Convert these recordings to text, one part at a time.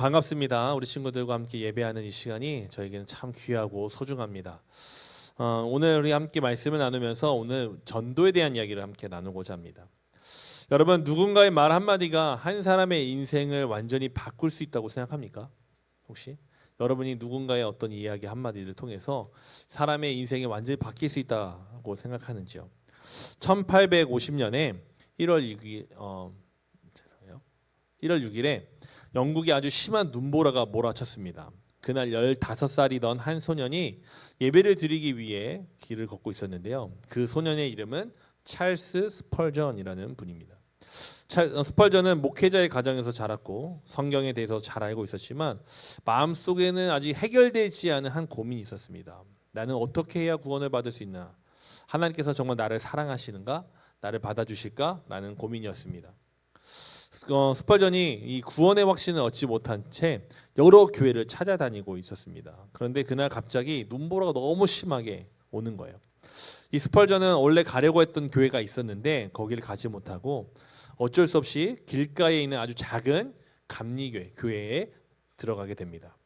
반갑습니다. 우리 친구들과 함께 예배하는 이 시간이 저에게는 참 귀하고 소중합니다. 오늘 우리 함께 말씀을 나누면서 오늘 전도에 대한 이야기를 함께 나누고자 합니다. 여러분, 누군가의 말 한마디가 한 사람의 인생을 완전히 바꿀 수 있다고 생각합니까? 혹시 여러분이 누군가의 어떤 이야기 한마디를 통해서 사람의 인생이 완전히 바뀔 수 있다고 생각하는지요? 1850년에 1월 6일에 영국에 아주 심한 눈보라가 몰아쳤습니다. 그날 15살이던 한 소년이 예배를 드리기 위해 길을 걷고 있었는데요. 그 소년의 이름은 찰스 스펄전이라는 분입니다. 스펄전은 목회자의 가정에서 자랐고 성경에 대해서 잘 알고 있었지만 마음속에는 아직 해결되지 않은 한 고민이 있었습니다. 나는 어떻게 해야 구원을 받을 수 있나? 하나님께서 정말 나를 사랑하시는가? 나를 받아주실까? 라는 고민이었습니다. 스펄전이 이 구원의 확신을 얻지 못한 채 여러 교회를 찾아다니고 있었습니다. 그런데 그날 갑자기 눈보라가 너무 심하게 오는 거예요. 이 스펄전은 원래 가려고 했던 교회가 있었는데 거기를 가지 못하고 어쩔 수 없이 길가에 있는 아주 작은 감리교회에 들어가게 됩니다.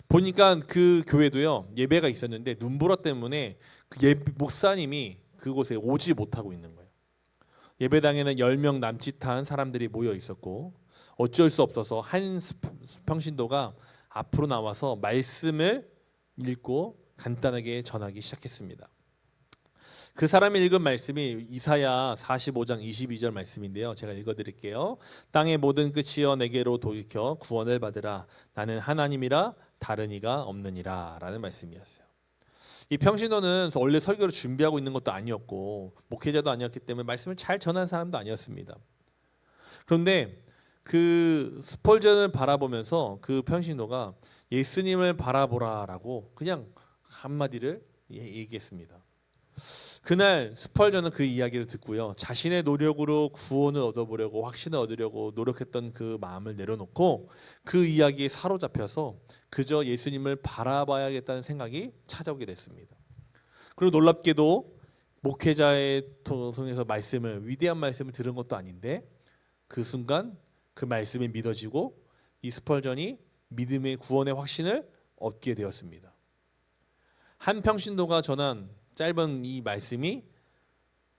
보니까 그 교회도요, 예배가 있었는데 눈보라 때문에 그 목사님이 그곳에 오지 못하고 있는 거예요. 예배당에는 10명 남짓한 사람들이 모여 있었고 어쩔 수 없어서 한 평신도가 앞으로 나와서 말씀을 읽고 간단하게 전하기 시작했습니다. 그 사람이 읽은 말씀이 이사야 45장 22절 말씀인데요. 제가 읽어드릴게요. 땅의 모든 끝이여 내게로 돌이켜 구원을 받으라. 나는 하나님이라 다른 이가 없느니라 라는 말씀이었어요. 이 평신도는 원래 설교를 준비하고 있는 것도 아니었고 목회자도 아니었기 때문에 말씀을 잘 전한 사람도 아니었습니다. 그런데 그 스펄전을 바라보면서 그 평신도가 예수님을 바라보라라고 그냥 한마디를 얘기했습니다. 그날 스펄전은 그 이야기를 듣고요, 자신의 노력으로 구원을 얻어보려고 확신을 얻으려고 노력했던 그 마음을 내려놓고 그 이야기에 사로잡혀서 그저 예수님을 바라봐야겠다는 생각이 찾아오게 됐습니다. 그리고 놀랍게도 목회자의 통해서 위대한 말씀을 들은 것도 아닌데 그 순간 그 말씀이 믿어지고 이 스펄전이 믿음의 구원의 확신을 얻게 되었습니다. 한 평신도가 전한 짧은 이 말씀이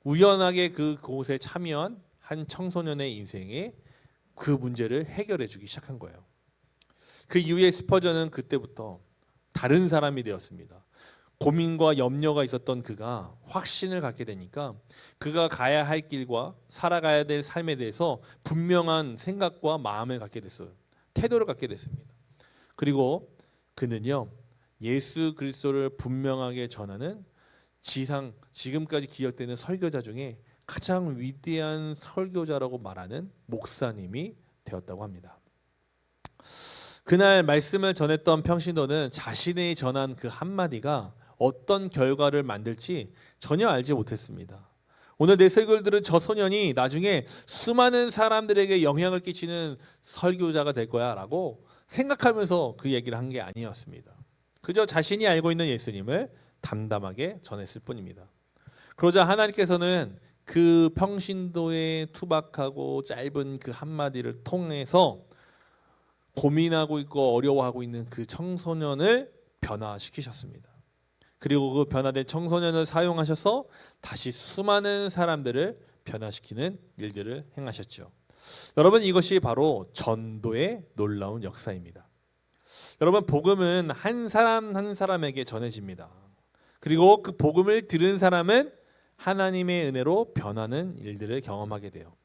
우연하게 그곳에 참여한 한 청소년의 인생에 그 문제를 해결해 주기 시작한 거예요. 그 이후에 스펄전은 그때부터 다른 사람이 되었습니다. 고민과 염려가 있었던 그가 확신을 갖게 되니까 그가 가야 할 길과 살아가야 될 삶에 대해서 분명한 생각과 마음을 갖게 됐어요. 태도를 갖게 됐습니다. 그리고 그는요, 예수 그리스도를 분명하게 전하는 지금까지 기억되는 설교자 중에 가장 위대한 설교자라고 말하는 목사님이 되었다고 합니다. 그날 말씀을 전했던 평신도는 자신이 전한 그 한마디가 어떤 결과를 만들지 전혀 알지 못했습니다. 오늘 내 설교를 들은 저 소년이 나중에 수많은 사람들에게 영향을 끼치는 설교자가 될 거야 라고 생각하면서 그 얘기를 한 게 아니었습니다. 그저 자신이 알고 있는 예수님을 담담하게 전했을 뿐입니다. 그러자 하나님께서는 그 평신도의 투박하고 짧은 그 한마디를 통해서 고민하고 있고 어려워하고 있는 그 청소년을 변화시키셨습니다. 그리고 그 변화된 청소년을 사용하셔서 다시 수많은 사람들을 변화시키는 일들을 행하셨죠. 여러분, 이것이 바로 전도의 놀라운 역사입니다. 여러분, 복음은 한 사람 한 사람에게 전해집니다. 그리고 그 복음을 들은 사람은 하나님의 은혜로 변하는 일들을 경험하게 돼요.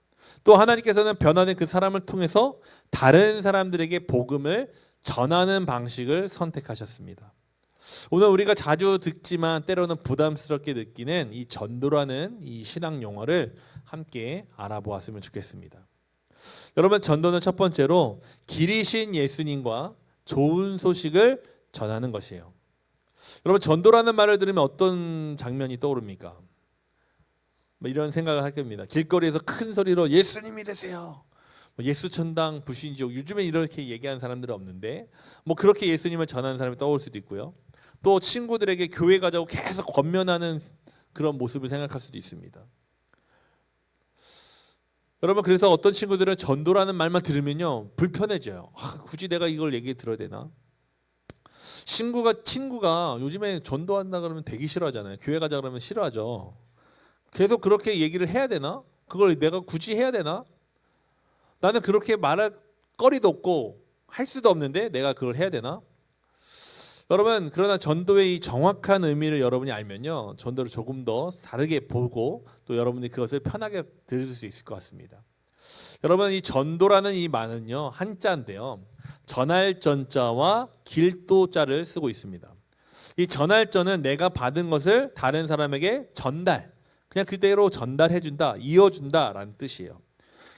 또 하나님께서는 변화된 그 사람을 통해서 다른 사람들에게 복음을 전하는 방식을 선택하셨습니다. 오늘 우리가 자주 듣지만 때로는 부담스럽게 느끼는 이 전도라는 이 신학 용어를 함께 알아보았으면 좋겠습니다. 여러분, 전도는 첫 번째로 길이신 예수님과 좋은 소식을 전하는 것이에요. 여러분, 전도라는 말을 들으면 어떤 장면이 떠오릅니까? 이런 생각을 할 겁니다. 길거리에서 큰 소리로 예수님이 되세요, 예수천당 불신지옥, 요즘에 이렇게 얘기하는 사람들은 없는데 그렇게 예수님을 전하는 사람이 떠올 수도 있고요. 또 친구들에게 교회 가자고 계속 권면하는 그런 모습을 생각할 수도 있습니다. 여러분, 그래서 어떤 친구들은 전도라는 말만 들으면요 불편해져요. 굳이 내가 이걸 얘기 들어야 되나? 친구가 요즘에 전도한다 그러면 되게 싫어하잖아요. 교회 가자 그러면 싫어하죠. 계속 그렇게 얘기를 해야 되나? 그걸 내가 굳이 해야 되나? 나는 그렇게 말할 거리도 없고 할 수도 없는데 내가 그걸 해야 되나? 여러분, 그러나 전도의 이 정확한 의미를 여러분이 알면요 전도를 조금 더 다르게 보고 또 여러분이 그것을 편하게 들을 수 있을 것 같습니다. 여러분, 이 전도라는 이 말은요 한자인데요, 전할 전자와 길도자를 쓰고 있습니다. 이 전할 전은 내가 받은 것을 다른 사람에게 전달, 그냥 그대로 전달해준다, 이어준다라는 뜻이에요.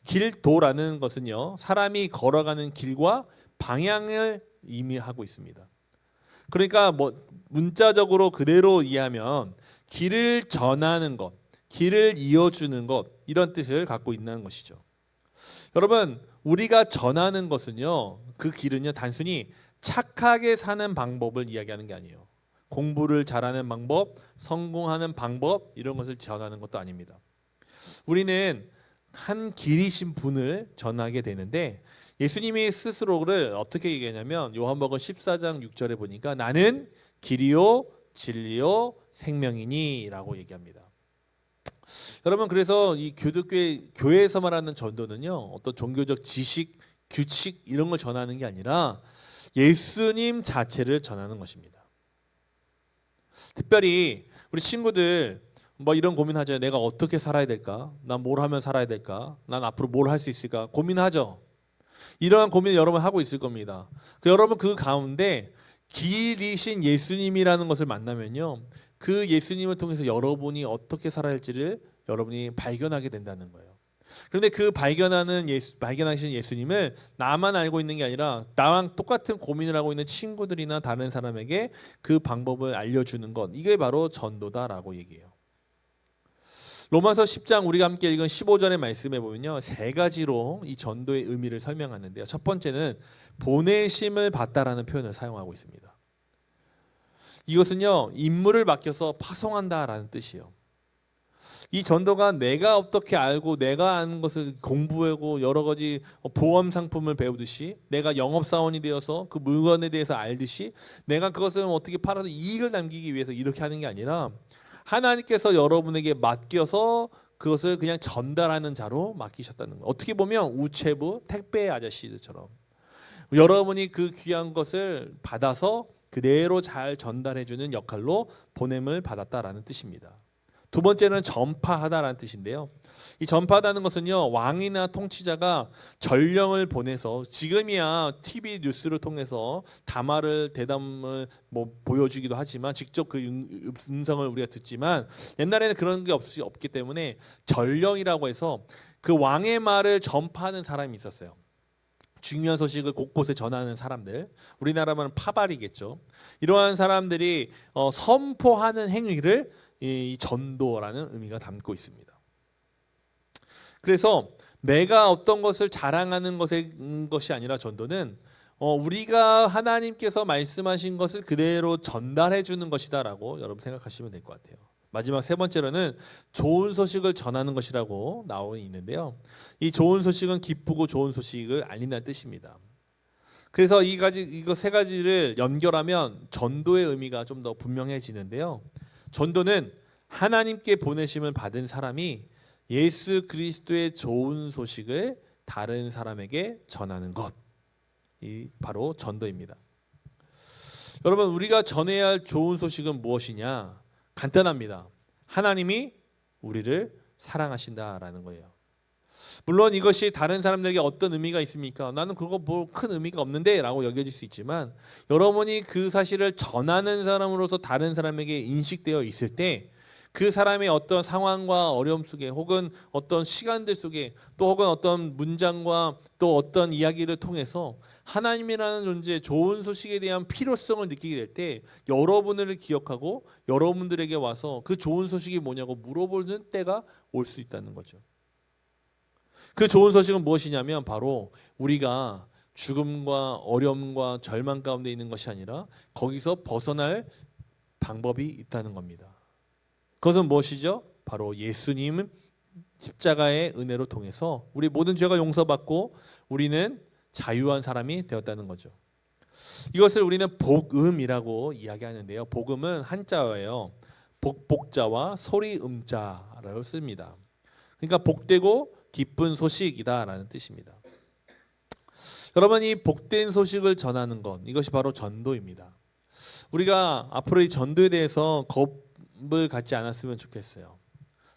길도라는 것은요 사람이 걸어가는 길과 방향을 의미하고 있습니다. 그러니까 뭐 문자적으로 그대로 이해하면 길을 전하는 것, 길을 이어주는 것, 이런 뜻을 갖고 있는 것이죠. 여러분, 우리가 전하는 것은요 그 길은요 단순히 착하게 사는 방법을 이야기하는 게 아니에요. 공부를 잘하는 방법, 성공하는 방법, 이런 것을 전하는 것도 아닙니다. 우리는 한 길이신 분을 전하게 되는데, 예수님이 스스로를 어떻게 얘기하냐면 요한복음 14장 6절에 보니까 나는 길이요 진리요 생명이니 라고 얘기합니다. 여러분, 그래서 이 교회에서 말하는 전도는요 어떤 종교적 지식, 규칙 이런 걸 전하는 게 아니라 예수님 자체를 전하는 것입니다. 특별히 우리 친구들 뭐 이런 고민하죠. 내가 어떻게 살아야 될까? 난 뭘 하면 살아야 될까? 난 앞으로 뭘 할 수 있을까? 고민하죠. 이러한 고민을 여러분 하고 있을 겁니다. 여러분, 그 가운데 길이신 예수님이라는 것을 만나면요 그 예수님을 통해서 여러분이 어떻게 살아야 할지를 여러분이 발견하게 된다는 거예요. 그런데 그 발견하신 예수님을 나만 알고 있는 게 아니라 나랑 똑같은 고민을 하고 있는 친구들이나 다른 사람에게 그 방법을 알려주는 것, 이게 바로 전도다라고 얘기해요. 로마서 10장 우리가 함께 읽은 15절의 말씀에 보면요 세 가지로 이 전도의 의미를 설명하는데요, 첫 번째는 보내심을 받다라는 표현을 사용하고 있습니다. 이것은요 임무를 맡겨서 파송한다라는 뜻이에요. 이 전도가 내가 어떻게 알고 내가 아는 것을 공부하고 여러 가지 보험 상품을 배우듯이, 내가 영업사원이 되어서 그 물건에 대해서 알듯이 내가 그것을 어떻게 팔아서 이익을 남기기 위해서 이렇게 하는 게 아니라 하나님께서 여러분에게 맡겨서 그것을 그냥 전달하는 자로 맡기셨다는 거예요. 어떻게 보면 우체부 택배 아저씨들처럼 여러분이 그 귀한 것을 받아서 그대로 잘 전달해주는 역할로 보냄을 받았다라는 뜻입니다. 두 번째는 전파하다라는 뜻인데요, 이 전파하다는 것은요 왕이나 통치자가 전령을 보내서, 지금이야 TV 뉴스를 통해서 대담을 뭐 보여주기도 하지만 직접 그 음성을 우리가 듣지만, 옛날에는 그런 게 없기 때문에 전령이라고 해서 그 왕의 말을 전파하는 사람이 있었어요. 중요한 소식을 곳곳에 전하는 사람들, 우리나라만 파발이겠죠. 이러한 사람들이 선포하는 행위를 이 전도라는 의미가 담고 있습니다. 그래서 내가 어떤 것을 자랑하는 것이 아니라 전도는 우리가 하나님께서 말씀하신 것을 그대로 전달해 주는 것이다라고 여러분 생각하시면 될 것 같아요. 마지막 세 번째로는 좋은 소식을 전하는 것이라고 나오고 있는데요, 이 좋은 소식은 기쁘고 좋은 소식을 알린다는 뜻입니다. 그래서 이거 세 가지를 연결하면 전도의 의미가 좀 더 분명해지는데요, 전도는 하나님께 보내심을 받은 사람이 예수 그리스도의 좋은 소식을 다른 사람에게 전하는 것, 이 바로 전도입니다. 여러분, 우리가 전해야 할 좋은 소식은 무엇이냐? 간단합니다. 하나님이 우리를 사랑하신다라는 거예요. 물론 이것이 다른 사람들에게 어떤 의미가 있습니까? 나는 그거 뭐 큰 의미가 없는데 라고 여겨질 수 있지만, 여러분이 그 사실을 전하는 사람으로서 다른 사람에게 인식되어 있을 때 그 사람의 어떤 상황과 어려움 속에, 혹은 어떤 시간들 속에, 또 혹은 어떤 문장과 또 어떤 이야기를 통해서 하나님이라는 존재의 좋은 소식에 대한 필요성을 느끼게 될 때 여러분을 기억하고 여러분들에게 와서 그 좋은 소식이 뭐냐고 물어보는 때가 올 수 있다는 거죠. 그 좋은 소식은 무엇이냐면 바로 우리가 죽음과 어려움과 절망 가운데 있는 것이 아니라 거기서 벗어날 방법이 있다는 겁니다. 그것은 무엇이죠? 바로 예수님 십자가의 은혜로 통해서 우리 모든 죄가 용서받고 우리는 자유한 사람이 되었다는 거죠. 이것을 우리는 복음이라고 이야기하는데요. 복음은 한자어예요. 복자와 소리음자라고 씁니다. 그러니까 복되고 기쁜 소식이다라는 뜻입니다. 여러분, 이 복된 소식을 전하는 것, 이것이 바로 전도입니다. 우리가 앞으로 이 전도에 대해서 겁을 갖지 않았으면 좋겠어요.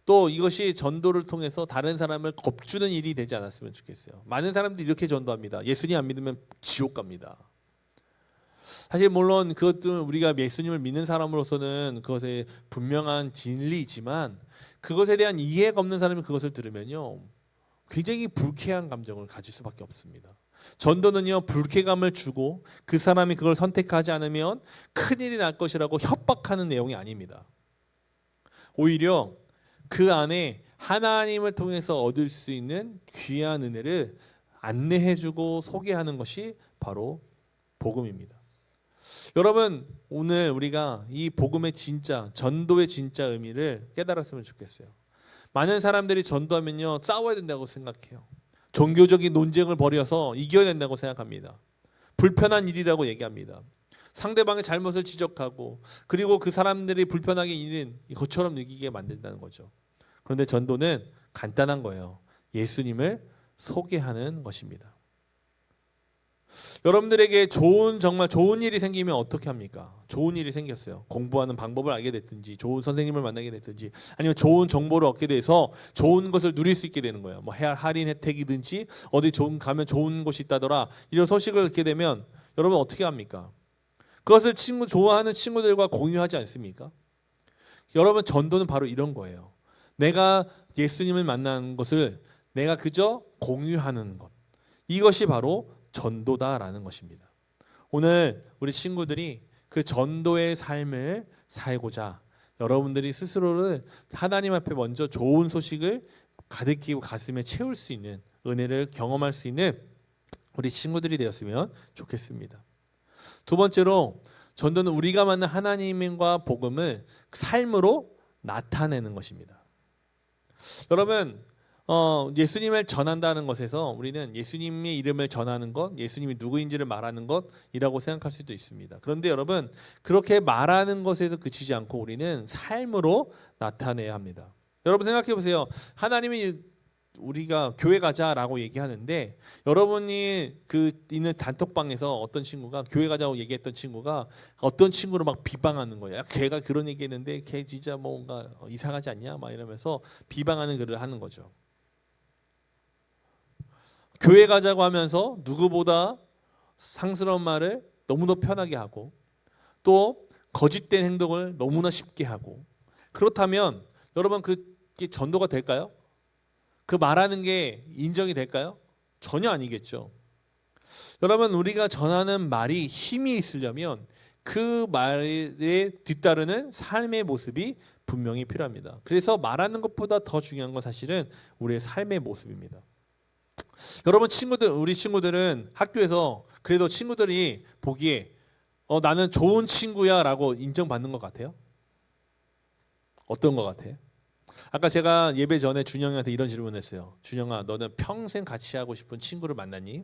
또 이것이 전도를 통해서 다른 사람을 겁주는 일이 되지 않았으면 좋겠어요. 많은 사람들이 이렇게 전도합니다. 예수님 안 믿으면 지옥 갑니다. 사실 물론 그것도 우리가 예수님을 믿는 사람으로서는 그것에 분명한 진리이지만 그것에 대한 이해가 없는 사람이 그것을 들으면요, 굉장히 불쾌한 감정을 가질 수밖에 없습니다. 전도는요, 불쾌감을 주고 그 사람이 그걸 선택하지 않으면 큰일이 날 것이라고 협박하는 내용이 아닙니다. 오히려 그 안에 하나님을 통해서 얻을 수 있는 귀한 은혜를 안내해주고 소개하는 것이 바로 복음입니다. 여러분, 오늘 우리가 이 복음의 진짜, 전도의 진짜 의미를 깨달았으면 좋겠어요. 많은 사람들이 전도하면요, 싸워야 된다고 생각해요. 종교적인 논쟁을 벌여서 이겨야 된다고 생각합니다. 불편한 일이라고 얘기합니다. 상대방의 잘못을 지적하고 그리고 그 사람들이 불편하게 일은 이것처럼 느끼게 만든다는 거죠. 그런데 전도는 간단한 거예요. 예수님을 소개하는 것입니다. 여러분들에게 정말 좋은 일이 생기면 어떻게 합니까? 좋은 일이 생겼어요. 공부하는 방법을 알게 됐든지, 좋은 선생님을 만나게 됐든지, 아니면 좋은 정보를 얻게 돼서 좋은 것을 누릴 수 있게 되는 거예요. 뭐 할인 혜택이든지 어디 가면 좋은 곳이 있다더라, 이런 소식을 듣게 되면 여러분 어떻게 합니까? 그것을 좋아하는 친구들과 공유하지 않습니까? 여러분, 전도는 바로 이런 거예요. 내가 예수님을 만난 것을 내가 그저 공유하는 것, 이것이 바로 전도다라는 것입니다. 오늘 우리 친구들이 그 전도의 삶을 살고자 여러분들이 스스로를 하나님 앞에 먼저 좋은 소식을 가득히고 가슴에 채울 수 있는 은혜를 경험할 수 있는 우리 친구들이 되었으면 좋겠습니다. 두 번째로, 전도는 우리가 만난 하나님과 복음을 삶으로 나타내는 것입니다. 여러분, 예수님을 전한다는 것에서 우리는 예수님의 이름을 전하는 것, 예수님이 누구인지를 말하는 것이라고 생각할 수도 있습니다. 그런데 여러분, 그렇게 말하는 것에서 그치지 않고 우리는 삶으로 나타내야 합니다. 여러분 생각해 보세요. 하나님이 우리가 교회 가자라고 얘기하는데, 여러분이 그 있는 단톡방에서 어떤 친구가 교회 가자고 얘기했던 친구가 어떤 친구를 막 비방하는 거예요. 걔가 그런 얘기했는데 걔 진짜 뭔가 이상하지 않냐? 막 이러면서 비방하는 글을 하는 거죠. 교회 가자고 하면서 누구보다 상스러운 말을 너무나 편하게 하고 또 거짓된 행동을 너무나 쉽게 하고, 그렇다면 여러분, 그게 전도가 될까요? 그 말하는 게 인정이 될까요? 전혀 아니겠죠. 여러분, 우리가 전하는 말이 힘이 있으려면 그 말에 뒤따르는 삶의 모습이 분명히 필요합니다. 그래서 말하는 것보다 더 중요한 건 사실은 우리의 삶의 모습입니다. 여러분, 우리 친구들은 학교에서 그래도 친구들이 보기에 나는 좋은 친구야 라고 인정받는 것 같아요? 어떤 것 같아요? 아까 제가 예배 전에 준영이한테 이런 질문을 했어요. 준영아, 너는 평생 같이 하고 싶은 친구를 만났니?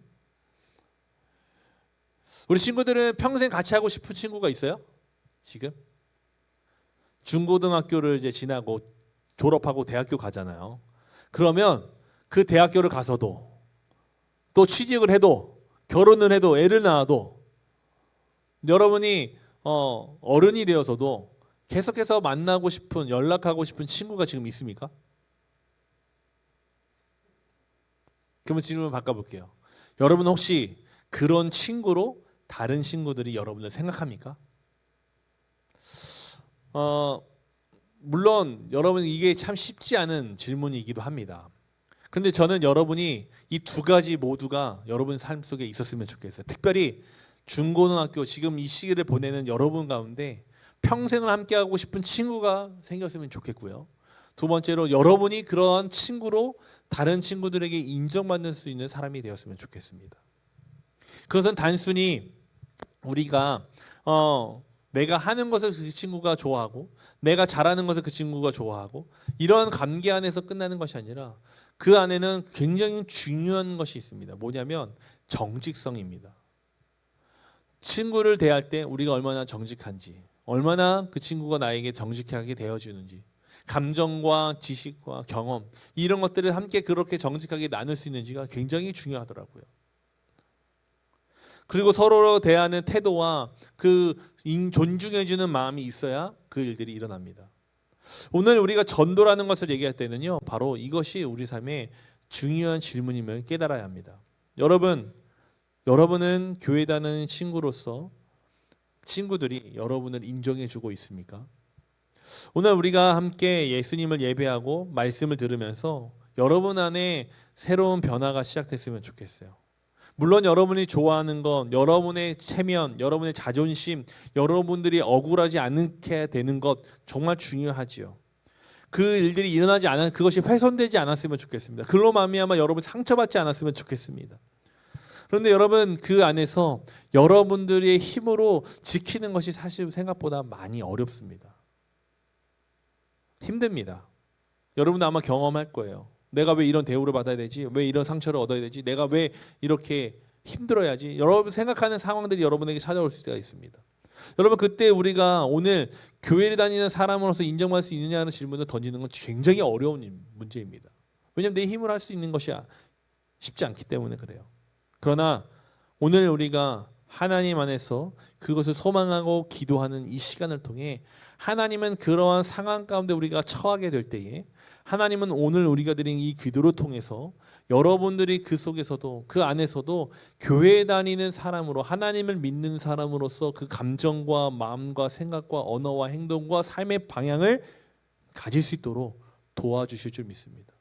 우리 친구들은 평생 같이 하고 싶은 친구가 있어요? 지금? 중고등학교를 이제 지나고 졸업하고 대학교 가잖아요. 그러면 그 대학교를 가서도 또 취직을 해도 결혼을 해도 애를 낳아도 여러분이 어른이 되어서도 계속해서 만나고 싶은, 연락하고 싶은 친구가 지금 있습니까? 그러면 질문을 바꿔볼게요. 여러분 혹시 그런 친구로 다른 친구들이 여러분을 생각합니까? 물론 여러분, 이게 참 쉽지 않은 질문이기도 합니다. 그런데 저는 여러분이 이 두 가지 모두가 여러분 삶 속에 있었으면 좋겠어요. 특별히 중고등학교 지금 이 시기를 보내는 여러분 가운데 평생을 함께하고 싶은 친구가 생겼으면 좋겠고요. 두 번째로, 여러분이 그러한 친구로 다른 친구들에게 인정받는 수 있는 사람이 되었으면 좋겠습니다. 그것은 단순히 우리가 내가 하는 것을 그 친구가 좋아하고 내가 잘하는 것을 그 친구가 좋아하고 이런 관계 안에서 끝나는 것이 아니라 그 안에는 굉장히 중요한 것이 있습니다. 뭐냐면 정직성입니다. 친구를 대할 때 우리가 얼마나 정직한지, 얼마나 그 친구가 나에게 정직하게 대해주는지, 감정과 지식과 경험 이런 것들을 함께 그렇게 정직하게 나눌 수 있는지가 굉장히 중요하더라고요. 그리고 서로 대하는 태도와 그 존중해주는 마음이 있어야 그 일들이 일어납니다. 오늘 우리가 전도라는 것을 얘기할 때는요, 바로 이것이 우리 삶의 중요한 질문임을 깨달아야 합니다. 여러분은 교회 다니는 친구로서 친구들이 여러분을 인정해주고 있습니까? 오늘 우리가 함께 예수님을 예배하고 말씀을 들으면서 여러분 안에 새로운 변화가 시작됐으면 좋겠어요. 물론 여러분이 좋아하는 것, 여러분의 체면, 여러분의 자존심, 여러분들이 억울하지 않게 되는 것 정말 중요하지요. 그 일들이 일어나지 않아 그것이 훼손되지 않았으면 좋겠습니다. 그로 말미암아 여러분 상처받지 않았으면 좋겠습니다. 그런데 여러분 그 안에서 여러분들의 힘으로 지키는 것이 사실 생각보다 많이 어렵습니다. 힘듭니다. 여러분도 아마 경험할 거예요. 내가 왜 이런 대우를 받아야 되지? 왜 이런 상처를 얻어야 되지? 내가 왜 이렇게 힘들어야지? 여러분 생각하는 상황들이 여러분에게 찾아올 수가 있습니다. 여러분 그때 우리가 오늘 교회를 다니는 사람으로서 인정받을 수 있느냐는 질문을 던지는 건 굉장히 어려운 문제입니다. 왜냐하면 내 힘으로 할 수 있는 것이 쉽지 않기 때문에 그래요. 그러나 오늘 우리가 하나님 안에서 그것을 소망하고 기도하는 이 시간을 통해 하나님은 그러한 상황 가운데 우리가 처하게 될 때에 하나님은 오늘 우리가 드린 이 기도를 통해서 여러분들이 그 속에서도 그 안에서도 교회에 다니는 사람으로 하나님을 믿는 사람으로서 그 감정과 마음과 생각과 언어와 행동과 삶의 방향을 가질 수 있도록 도와주실 줄 믿습니다.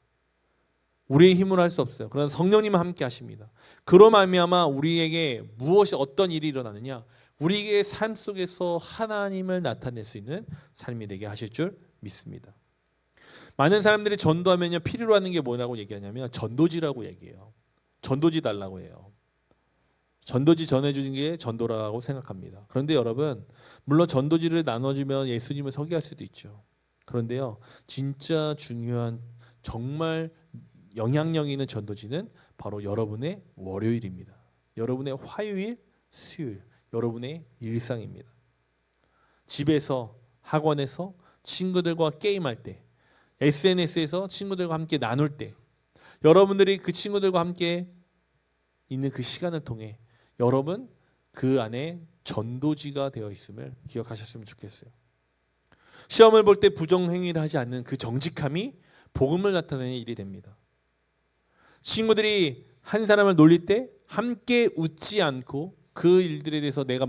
우리의 힘으로 할 수 없어요. 그러나 성령님은 함께 하십니다. 그로 말미암아 우리에게 무엇이 어떤 일이 일어나느냐, 우리의 삶 속에서 하나님을 나타낼 수 있는 삶이 되게 하실 줄 믿습니다. 많은 사람들이 전도하면요 필요로 하는 게 뭐라고 얘기하냐면 전도지라고 얘기해요. 전도지 달라고 해요. 전도지 전해주는 게 전도라고 생각합니다. 그런데 여러분 물론 전도지를 나눠주면 예수님을 소개할 수도 있죠. 그런데요 진짜 중요한 정말 영향력 있는 전도지는 바로 여러분의 월요일입니다. 여러분의 화요일, 수요일, 여러분의 일상입니다. 집에서, 학원에서, 친구들과 게임할 때, SNS에서 친구들과 함께 나눌 때, 여러분들이 그 친구들과 함께 있는 그 시간을 통해 여러분 그 안에 전도지가 되어 있음을 기억하셨으면 좋겠어요. 시험을 볼 때 부정행위를 하지 않는 그 정직함이 복음을 나타내는 일이 됩니다. 친구들이 한 사람을 놀릴 때 함께 웃지 않고 그 일들에 대해서 내가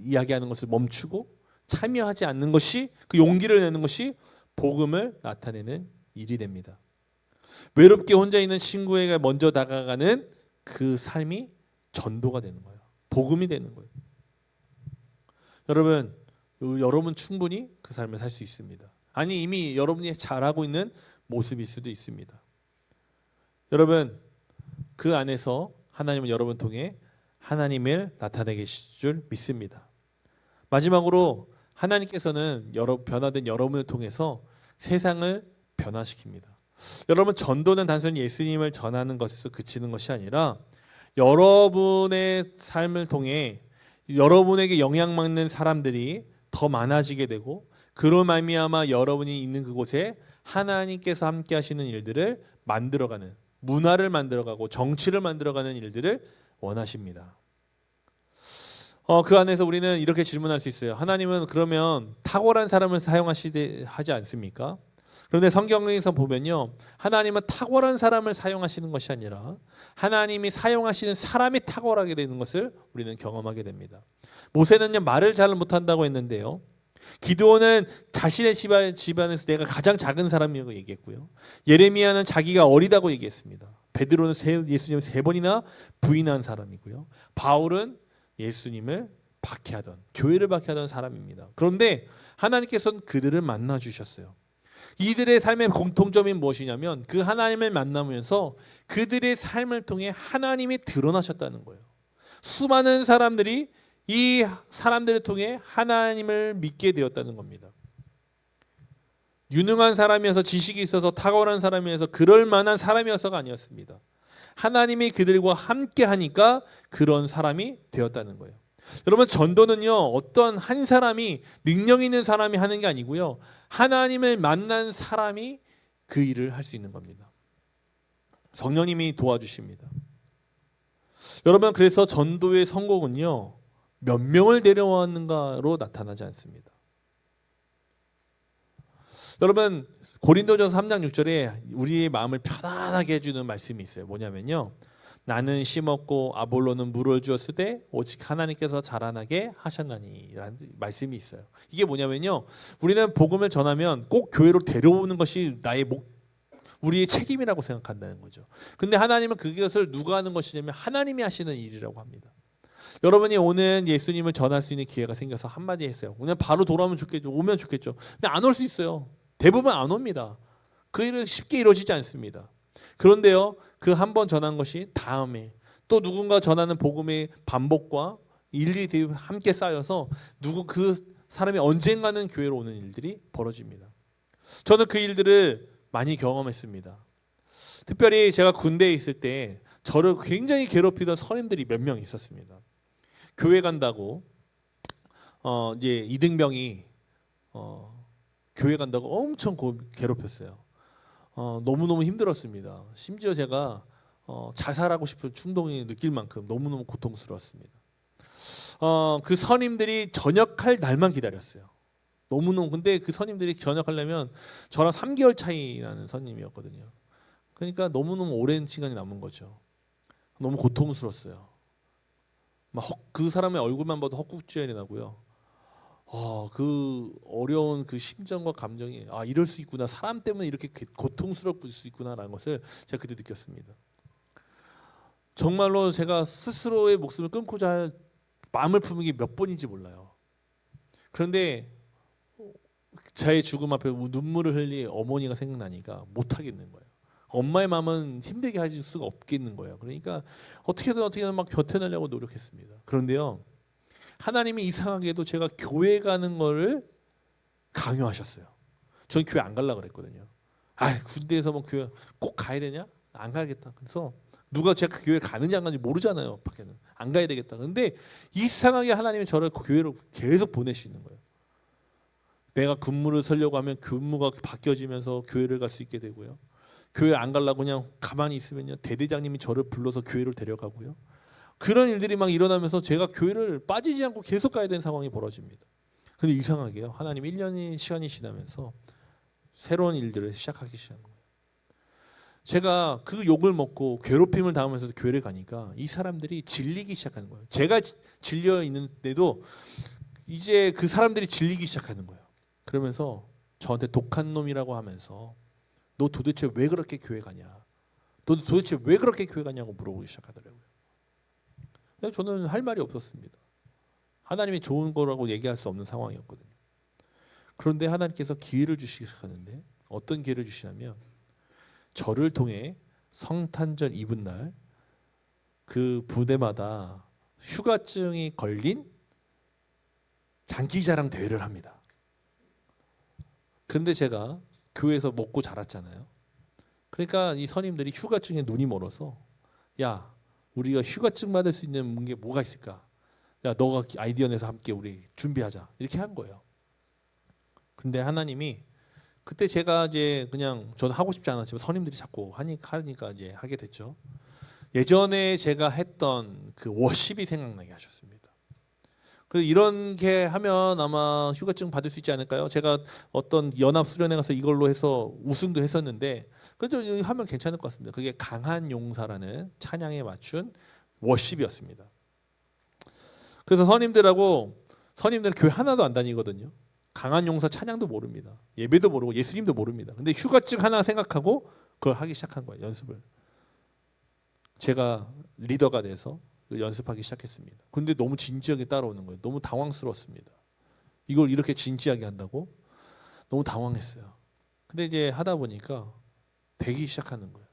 이야기하는 것을 멈추고 참여하지 않는 것이 그 용기를 내는 것이 복음을 나타내는 일이 됩니다. 외롭게 혼자 있는 친구에게 먼저 다가가는 그 삶이 전도가 되는 거예요. 복음이 되는 거예요. 여러분 충분히 그 삶을 살 수 있습니다. 아니 이미 여러분이 잘하고 있는 모습일 수도 있습니다. 여러분 그 안에서 하나님은 여러분 통해 하나님을 나타내게 하실 줄 믿습니다. 마지막으로 하나님께서는 변화된 여러분을 통해서 세상을 변화시킵니다. 여러분 전도는 단순히 예수님을 전하는 것에서 그치는 것이 아니라 여러분의 삶을 통해 여러분에게 영향받는 사람들이 더 많아지게 되고 그로 말미암아 여러분이 있는 그곳에 하나님께서 함께 하시는 일들을 만들어가는 문화를 만들어가고 정치를 만들어가는 일들을 원하십니다. 그 안에서 우리는 이렇게 질문할 수 있어요. 하나님은 그러면 탁월한 사람을 하지 않습니까? 그런데 성경에서 보면요, 하나님은 탁월한 사람을 사용하시는 것이 아니라 하나님이 사용하시는 사람이 탁월하게 되는 것을 우리는 경험하게 됩니다. 모세는요 말을 잘 못한다고 했는데요, 기드온은 자신의 집안에서 내가 가장 작은 사람이라고 얘기했고요, 예레미야는 자기가 어리다고 얘기했습니다. 베드로는 예수님을 3번이나 부인한 사람이고요, 바울은 예수님을 박해하던, 교회를 박해하던 사람입니다. 그런데 하나님께서는 그들을 만나 주셨어요. 이들의 삶의 공통점이 무엇이냐면 그 하나님을 만나면서 그들의 삶을 통해 하나님이 드러나셨다는 거예요. 수많은 사람들이 이 사람들을 통해 하나님을 믿게 되었다는 겁니다. 유능한 사람이어서 지식이 있어서 탁월한 사람이어서 그럴 만한 사람이어서가 아니었습니다. 하나님이 그들과 함께 하니까 그런 사람이 되었다는 거예요. 여러분, 전도는요, 어떤 한 사람이 능력 있는 사람이 하는 게 아니고요, 하나님을 만난 사람이 그 일을 할 수 있는 겁니다. 성령님이 도와주십니다. 여러분, 그래서 전도의 성공은요, 몇 명을 데려왔는가로 나타나지 않습니다. 여러분, 고린도전서 3장 6절에 우리의 마음을 편안하게 해주는 말씀이 있어요. 뭐냐면요, 나는 심었고 아볼로는 물을 주었으되 오직 하나님께서 자라나게 하셨나니 라는 말씀이 있어요. 이게 뭐냐면요, 우리는 복음을 전하면 꼭 교회로 데려오는 것이 우리의 책임이라고 생각한다는 거죠. 근데 하나님은 그것을 누가 하는 것이냐면 하나님이 하시는 일이라고 합니다. 여러분이 오늘 예수님을 전할 수 있는 기회가 생겨서 한마디 했어요. 그냥 바로 돌아오면 좋겠죠. 오면 좋겠죠. 근데 안 올 수 있어요. 대부분 안 옵니다. 그 일은 쉽게 이루어지지 않습니다. 그런데요, 그 한 번 전한 것이 다음에 또 누군가 전하는 복음의 반복과 일일이 함께 쌓여서 그 사람이 언젠가는 교회로 오는 일들이 벌어집니다. 저는 그 일들을 많이 경험했습니다. 특별히 제가 군대에 있을 때 저를 굉장히 괴롭히던 선임들이 몇 명 있었습니다. 교회 간다고 이제 이등병이 교회 간다고 엄청 괴롭혔어요. 너무너무 힘들었습니다. 심지어 제가 자살하고 싶은 충동이 느낄 만큼 너무너무 고통스러웠습니다. 그 선임들이 전역할 날만 기다렸어요. 너무너무. 근데 그 선임들이 전역하려면 저랑 3개월 차이 나는 선임이었거든요. 그러니까 너무너무 오랜 시간이 남은 거죠. 너무 고통스러웠어요. 그 사람의 얼굴만 봐도 헛구찌이 나고요. 그 어려운 그 심정과 감정이 이럴 수 있구나, 사람 때문에 이렇게 고통스러울 수 있구나라는 것을 제가 그때 느꼈습니다. 정말로 제가 스스로의 목숨을 끊고자 할 마음을 품은 게 몇 번인지 몰라요. 그런데 자의 죽음 앞에 눈물을 흘린 어머니가 생각나니까 못 하겠는 거예요. 엄마의 마음은 힘들게 할 수가 없겠는 거예요. 그러니까 어떻게든 막 버텨내려고 노력했습니다. 그런데요, 하나님이 이상하게도 제가 교회 가는 거를 강요하셨어요. 저는 교회 안 가려고 그랬거든요. 군대에서 뭐 교회 꼭 가야 되냐? 안 가야겠다. 그래서 누가 제가 교회 가는지 안 가는지 모르잖아요. 밖에는 안 가야 되겠다. 근데 이상하게 하나님이 저를 교회로 계속 보내시는 거예요. 내가 근무를 서려고 하면 근무가 바뀌어지면서 교회를 갈 수 있게 되고요. 교회 안 가려고 그냥 가만히 있으면요, 대대장님이 저를 불러서 교회로 데려가고요. 그런 일들이 막 일어나면서 제가 교회를 빠지지 않고 계속 가야 되는 상황이 벌어집니다. 근데 이상하게요, 하나님 1년이 시간이 지나면서 새로운 일들을 시작하기 시작한 거예요. 제가 그 욕을 먹고 괴롭힘을 당하면서 교회를 가니까 이 사람들이 질리기 시작하는 거예요. 제가 질려 있는데도 이제 그 사람들이 질리기 시작하는 거예요. 그러면서 저한테 독한 놈이라고 하면서 너 도대체 왜 그렇게 교회 가냐? 너 도대체 왜 그렇게 교회 가냐고 물어보기 시작하더라고요. 저는 할 말이 없었습니다. 하나님이 좋은 거라고 얘기할 수 없는 상황이었거든요. 그런데 하나님께서 기회를 주시기 시작하는데 어떤 기회를 주시냐면 저를 통해 성탄절 이브날 그 부대마다 휴가증이 걸린 장기자랑 대회를 합니다. 그런데 제가 교회에서 먹고 자랐잖아요. 그러니까 이 선임들이 휴가증에 눈이 멀어서 야, 우리가 휴가증 받을 수 있는 게 뭐가 있을까? 야, 너가 아이디어 내서 함께 우리 준비하자. 이렇게 한 거예요. 근데 하나님이 그때 제가 이제 그냥 저는 하고 싶지 않았지만 선임들이 자꾸 하니까 이제 하게 됐죠. 예전에 제가 했던 그 워십이 생각나게 하셨습니다. 그래서 이런 게 하면 아마 휴가증 받을 수 있지 않을까요? 제가 어떤 연합 수련회 가서 이걸로 해서 우승도 했었는데 그래도 하면 괜찮을 것 같습니다. 그게 강한 용사라는 찬양에 맞춘 워십이었습니다. 그래서 선임들은 교회 하나도 안 다니거든요. 강한 용사 찬양도 모릅니다. 예배도 모르고 예수님도 모릅니다. 근데 휴가증 하나 생각하고 그걸 하기 시작한 거예요. 연습을. 제가 리더가 돼서 연습하기 시작했습니다. 근데 너무 진지하게 따라오는 거예요. 너무 당황스러웠습니다. 이걸 이렇게 진지하게 한다고? 너무 당황했어요. 근데 이제 하다 보니까 되기 시작하는 거예요.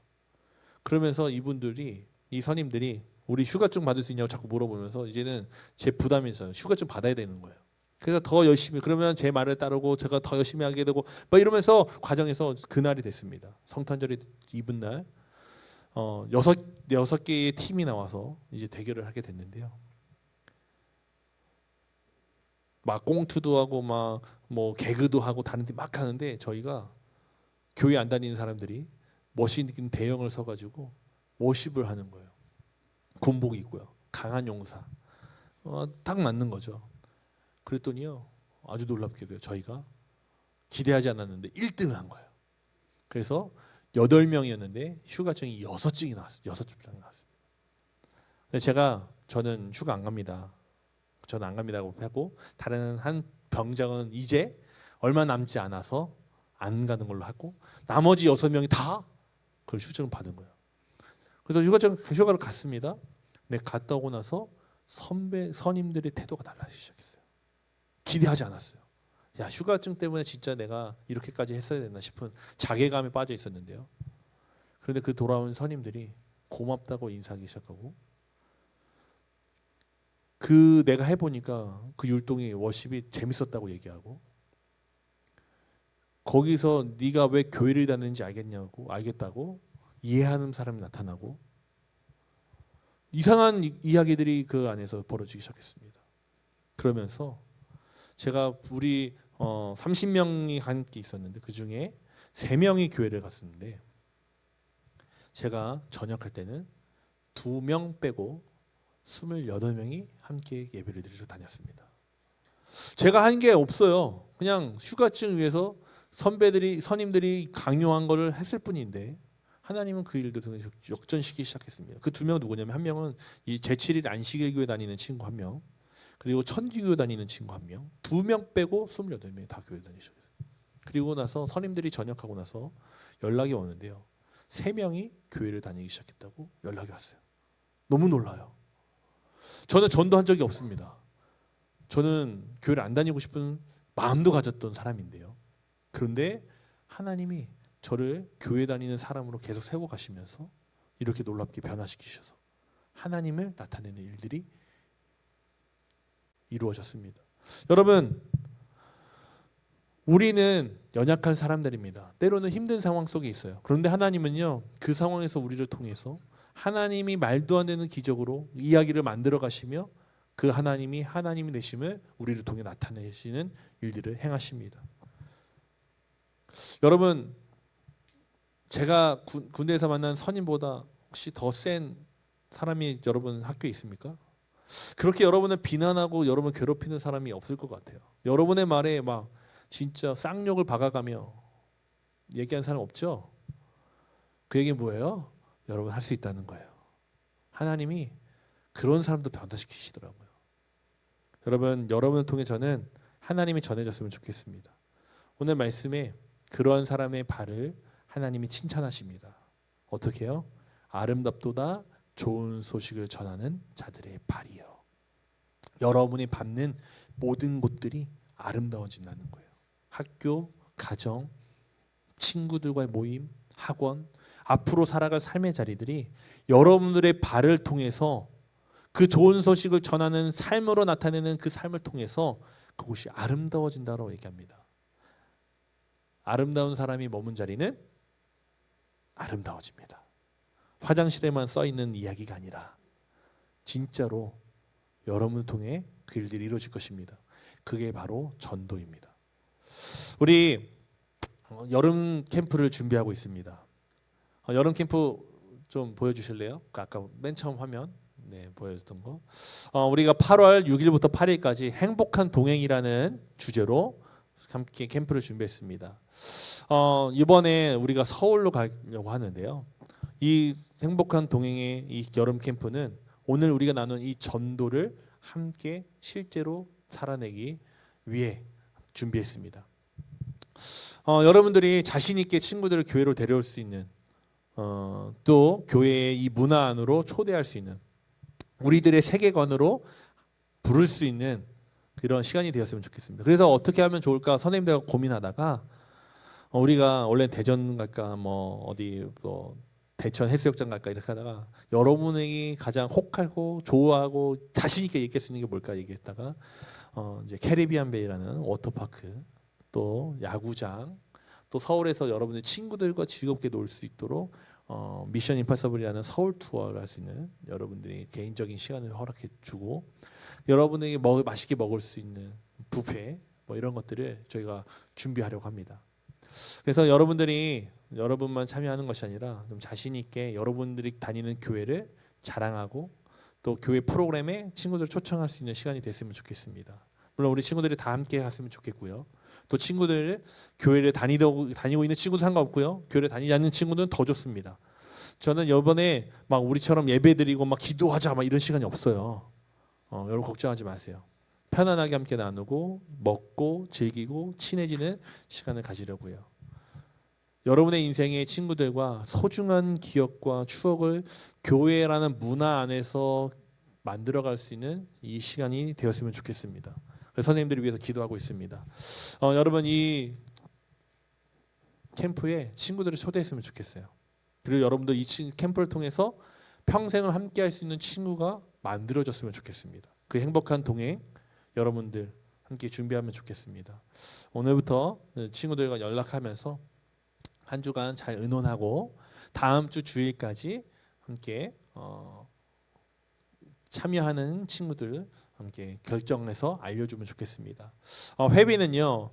그러면서 이 선임들이 우리 휴가증 받을 수 있냐고 자꾸 물어보면서 이제는 제 부담이 있어요. 휴가증 받아야 되는 거예요. 그래서 더 열심히 그러면 제 말을 따르고 제가 더 열심히 하게 되고 막 이러면서 과정에서 그날이 됐습니다. 성탄절이 이분 날 여섯 개의 팀이 나와서 이제 대결을 하게 됐는데요. 막 꽁투도 하고 막 뭐 개그도 하고 다른 팀 막 하는데 저희가 교회 안 다니는 사람들이 멋있는 대형을 서가지고 워십을 하는 거예요. 군복 입고요. 강한 용사. 딱 맞는 거죠. 그랬더니요. 아주 놀랍게도요. 저희가 기대하지 않았는데 1등을 한 거예요. 그래서 8명이었는데 휴가증이 6장이 나왔어요. 6장이 나왔습니다. 저는 휴가 안 갑니다. 저는 안 갑니다고 하고 다른 한 병장은 이제 얼마 남지 않아서 안 가는 걸로 하고 나머지 6명이 다 그걸 휴증을 받은 거예요. 그래서 휴가를 갔습니다. 근데 갔다 오고 나서 선임들의 태도가 달라지기 시작했어요. 기대하지 않았어요. 야, 휴가증 때문에 진짜 내가 이렇게까지 했어야 됐나 싶은 자괴감에 빠져 있었는데요. 그런데 그 돌아온 선임들이 고맙다고 인사하기 시작하고 내가 해보니까 그 율동이 워십이 재밌었다고 얘기하고 거기서 네가 왜 교회를 다니는지 알겠다고 이해하는 사람이 나타나고 이상한 이야기들이 그 안에서 벌어지기 시작했습니다. 그러면서 제가 우리 30명이 간 게 있었는데 그 중에 3명이 교회를 갔었는데 제가 전역할 때는 2명 빼고 28명이 함께 예배를 드리러 다녔습니다. 제가 한 게 없어요. 그냥 휴가증 위해서 선임들이 강요한 거를 했을 뿐인데 하나님은 그 일도 역전시키기 시작했습니다. 그 2명은 누구냐면 한 명은 이 제7일 안식일교회 다니는 친구 1명, 그리고 천주교회 다니는 친구 1명, 2명 빼고 28명이 다 교회 다니셨어요. 그리고 나서 선임들이 전역하고 나서 연락이 오는데요. 3명이 교회를 다니기 시작했다고 연락이 왔어요. 너무 놀라요. 저는 전도한 적이 없습니다. 저는 교회를 안 다니고 싶은 마음도 가졌던 사람인데요. 그런데 하나님이 저를 교회 다니는 사람으로 계속 세워가시면서 이렇게 놀랍게 변화시키셔서 하나님을 나타내는 일들이 이루어졌습니다. 여러분, 우리는 연약한 사람들입니다. 때로는 힘든 상황 속에 있어요. 그런데 하나님은요, 그 상황에서 우리를 통해서 하나님이 말도 안 되는 기적으로 이야기를 만들어 가시며 그 하나님이 되심을 우리를 통해 나타내시는 일들을 행하십니다. 여러분, 제가 군대에서 만난 선임보다 혹시 더 센 사람이 여러분 학교에 있습니까? 그렇게 여러분을 비난하고 여러분을 괴롭히는 사람이 없을 것 같아요. 여러분의 말에 막 진짜 쌍욕을 박아가며 얘기하는 사람 없죠? 그 얘기는 뭐예요? 여러분 할 수 있다는 거예요. 하나님이 그런 사람도 변화시키시더라고요. 여러분을 통해 저는 하나님이 전해졌으면 좋겠습니다. 오늘 말씀에 그런 사람의 발을 하나님이 칭찬하십니다. 어떻게 해요? 아름답도다 좋은 소식을 전하는 자들의 발이요. 여러분이 밟는 모든 곳들이 아름다워진다는 거예요. 학교, 가정, 친구들과의 모임, 학원, 앞으로 살아갈 삶의 자리들이 여러분들의 발을 통해서 그 좋은 소식을 전하는 삶으로 나타내는 그 삶을 통해서 그곳이 아름다워진다고 얘기합니다. 아름다운 사람이 머문 자리는 아름다워집니다. 화장실에만 써 있는 이야기가 아니라 진짜로 여러분을 통해 그 일들이 이루어질 것입니다. 그게 바로 전도입니다. 우리 여름 캠프를 준비하고 있습니다. 여름 캠프 좀 보여주실래요? 아까 맨 처음 화면 보여줬던 거. 우리가 8월 6일부터 8일까지 행복한 동행이라는 주제로 함께 캠프를 준비했습니다. 이번에 우리가 서울로 가려고 하는데요. 이 행복한 동행의 이 여름 캠프는 오늘 우리가 나눈 이 전도를 함께 실제로 살아내기 위해 준비했습니다. 여러분들이 자신 있게 친구들을 교회로 데려올 수 있는 또 교회의 이 문화 안으로 초대할 수 있는 우리들의 세계관으로 부를 수 있는 그런 시간이 되었으면 좋겠습니다. 그래서 어떻게 하면 좋을까 선생님들과 고민하다가 우리가 원래 대전 갈까 뭐 어디 뭐 대천 해수욕장 갈까 이렇게 하다가 여러분에게 가장 혹하고 좋아하고 자신 있게 얘기할 수 있는 게 뭘까 얘기했다가 이제 캐리비안 베이라는 워터파크, 또 야구장, 또 서울에서 여러분의 친구들과 즐겁게 놀 수 있도록 미션 임파서블이라는 서울 투어를 할 수 있는 여러분들이 개인적인 시간을 허락해 주고, 여러분에게 맛있게 먹을 수 있는 뷔페 뭐 이런 것들을 저희가 준비하려고 합니다. 그래서 여러분만 참여하는 것이 아니라 좀 자신 있게 여러분들이 다니는 교회를 자랑하고 또 교회 프로그램에 친구들을 초청할 수 있는 시간이 됐으면 좋겠습니다. 물론 우리 친구들이 다 함께 갔으면 좋겠고요. 또 친구들 교회를 다니고 있는 친구도 상관없고요. 교회를 다니지 않는 친구는 더 좋습니다. 저는 이번에 막 우리처럼 예배드리고 막 기도하자 막 이런 시간이 없어요. 여러분 걱정하지 마세요. 편안하게 함께 나누고 먹고 즐기고 친해지는 시간을 가지려고요. 여러분의 인생의 친구들과 소중한 기억과 추억을 교회라는 문화 안에서 만들어갈 수 있는 이 시간이 되었으면 좋겠습니다. 그래서 선생님들을 위해서 기도하고 있습니다. 여러분 이 캠프에 친구들을 초대했으면 좋겠어요. 그리고 여러분도 이 캠프를 통해서 평생을 함께할 수 있는 친구가 만들어졌으면 좋겠습니다. 그 행복한 동행 여러분들 함께 준비하면 좋겠습니다. 오늘부터 친구들과 연락하면서 한 주간 잘 의논하고 다음 주 주일까지 함께 참여하는 친구들 함께 결정해서 알려주면 좋겠습니다. 회비는요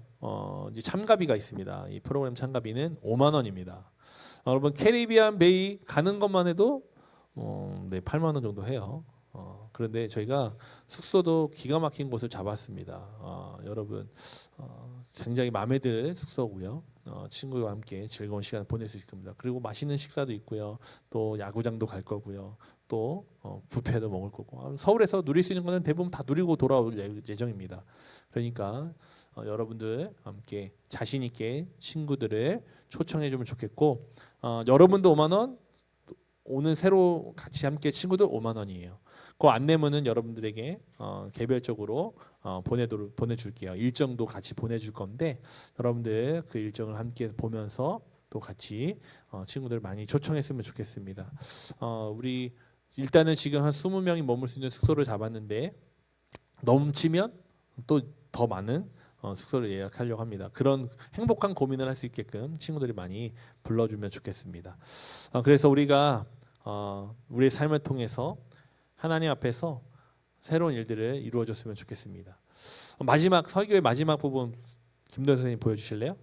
이제 참가비가 있습니다. 이 프로그램 참가비는 5만 원입니다. 여러분 캐리비안 베이 가는 것만 해도 8만 원 정도 해요. 그런데 저희가 숙소도 기가 막힌 곳을 잡았습니다. 여러분 굉장히 마음에 드는 숙소고요. 친구와 함께 즐거운 시간 보낼 수 있을 겁니다. 그리고 맛있는 식사도 있고요. 또 야구장도 갈 거고요. 또 뷔페도 먹을 거고. 서울에서 누릴 수 있는 거는 대부분 다 누리고 돌아올 예정입니다. 그러니까 여러분들 함께 자신 있게 친구들을 초청해 주면 좋겠고, 여러분도 5만 원, 오늘 새로 같이 함께 친구들 5만 원이에요. 그 안내문은 여러분들에게 개별적으로 보내줄게요. 일정도 같이 보내줄 건데 여러분들 그 일정을 함께 보면서 또 같이 친구들 많이 초청했으면 좋겠습니다. 우리 일단은 지금 한 20명이 머물 수 있는 숙소를 잡았는데 넘치면 또 더 많은 숙소를 예약하려고 합니다. 그런 행복한 고민을 할 수 있게끔 친구들이 많이 불러주면 좋겠습니다. 그래서 우리가 우리의 삶을 통해서 하나님 앞에서 새로운 일들을 이루어졌으면 좋겠습니다. 마지막 설교의 마지막 부분 김도현 선생님 보여주실래요?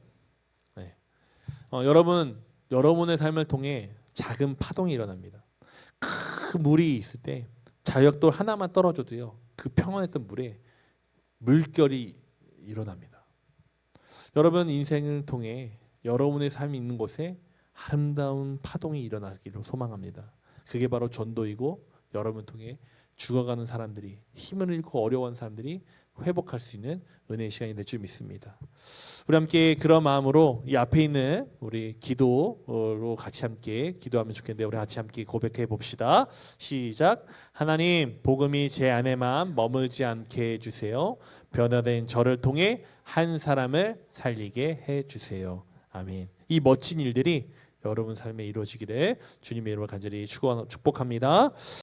네. 여러분의 삶을 통해 작은 파동이 일어납니다. 큰 물이 있을 때 자역돌 하나만 떨어져도요 그 평안했던 물에 물결이 일어납니다. 여러분 인생을 통해 여러분의 삶이 있는 곳에 아름다운 파동이 일어나기를 소망합니다. 그게 바로 전도이고 여러분을 통해 죽어가는 사람들이, 힘을 잃고 어려워하는 사람들이 회복할 수 있는 은혜의 시간이 될 줄 믿습니다. 우리 함께 그런 마음으로 이 앞에 있는 우리 기도로 같이 함께 기도하면 좋겠는데 우리 같이 함께 고백해 봅시다. 시작. 하나님, 복음이 제 안에만 머물지 않게 해주세요. 변화된 저를 통해 한 사람을 살리게 해주세요. 아멘. 이 멋진 일들이 여러분 삶에 이루어지기를 주님의 이름으로 간절히 축복합니다.